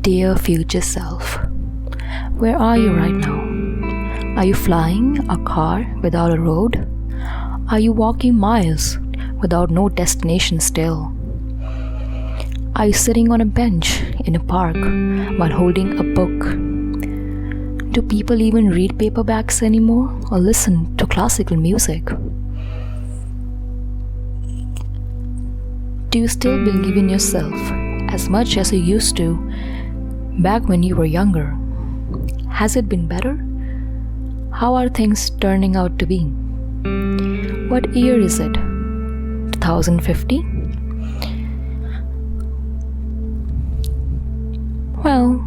Dear future self, where are you right now? Are you flying a car without a road? Are you walking miles without no destination still? Are you sitting on a bench in a park while holding a book? Do people even read paperbacks anymore or listen to classical music? Do you still believe in yourself as much as you used to back when you were younger? Has it been better? How are things turning out to be? What year is it? 2050? Well,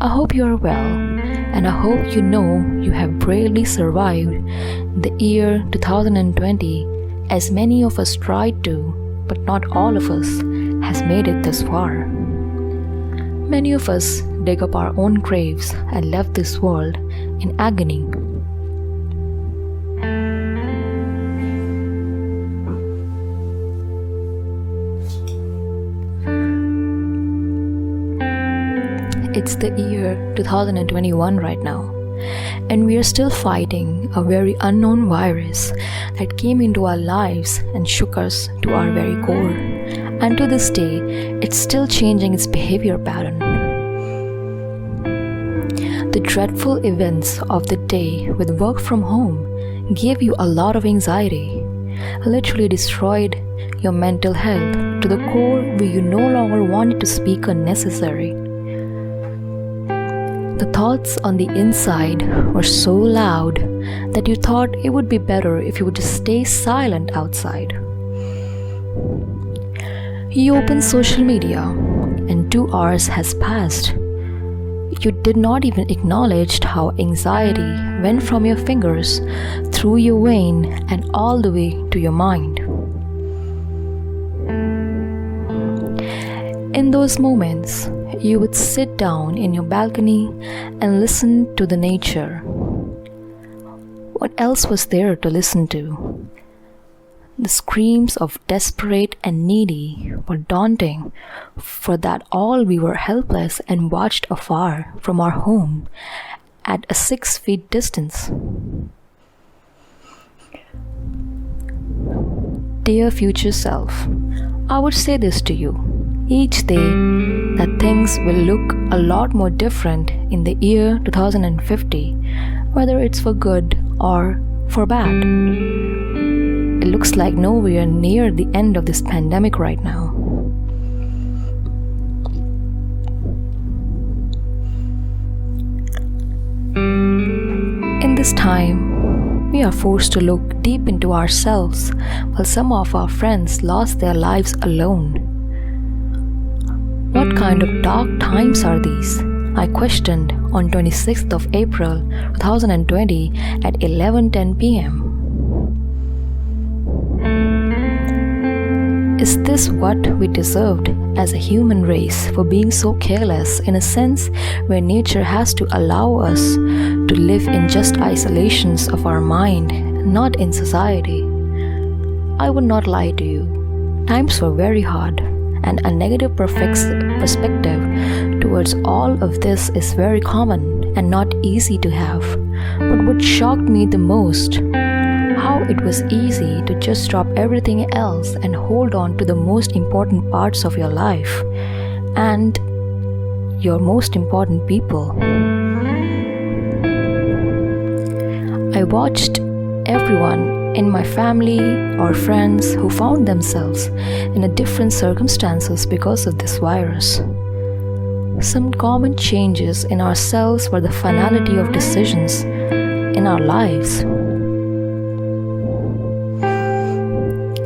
I hope you are well, and I hope you know you have bravely survived the year 2020 as many of us tried to, but not all of us has made it this far. Many of us dug up our own graves and left this world in agony. It's the year 2021 right now, and we are still fighting a very unknown virus that came into our lives and shook us to our very core. And to this day, it's still changing its behavior pattern. The dreadful events of the day with work from home gave you a lot of anxiety, literally destroyed your mental health to the core where you no longer wanted to speak unnecessary. The thoughts on the inside were so loud that you thought it would be better if you would just stay silent outside. You open social media and 2 hours has passed. You did not even acknowledge how anxiety went from your fingers through your vein and all the way to your mind. In those moments, you would sit down in your balcony and listen to the nature. What else was there to listen to? The screams of desperate and needy were daunting, for that all we were helpless and watched afar from our home at a 6 feet distance. Dear future self, I would say this to you each day, that things will look a lot more different in the year 2050, whether it's for good or for bad. It looks like nowhere near the end of this pandemic right now. In this time, we are forced to look deep into ourselves while some of our friends lost their lives alone. What kind of dark times are these? I questioned on 26th of April 2020 at 11:10 p.m. Is this what we deserved as a human race for being so careless in a sense where nature has to allow us to live in just isolations of our mind, not in society? I would not lie to you. Times were very hard, and a negative perspective towards all of this is very common and not easy to have. But what shocked me the most, how it was easy to just drop everything else and hold on to the most important parts of your life and your most important people. I watched everyone in my family or friends who found themselves in a different circumstances because of this virus. Some common changes in ourselves were the finality of decisions in our lives.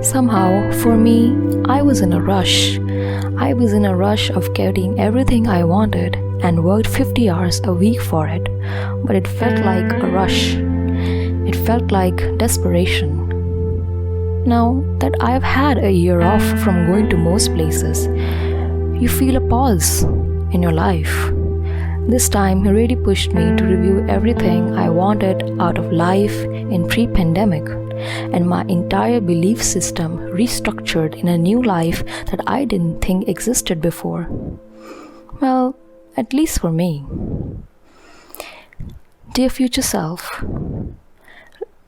Somehow, for me, I was in a rush. I was in a rush of getting everything I wanted and worked 50 hours a week for it, but it felt like a rush. It felt like desperation. Now that I have had a year off from going to most places, you feel a pause in your life. This time really pushed me to review everything I wanted out of life in pre-pandemic, and my entire belief system restructured in a new life that I didn't think existed before. Well, at least for me. Dear future self,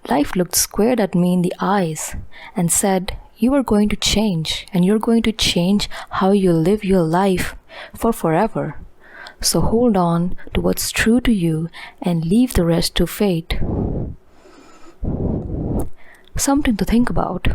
life looked squared at me in the eyes and said, "You are going to change, and you're going to change how you live your life for forever. So hold on to what's true to you and leave the rest to fate." Something to think about.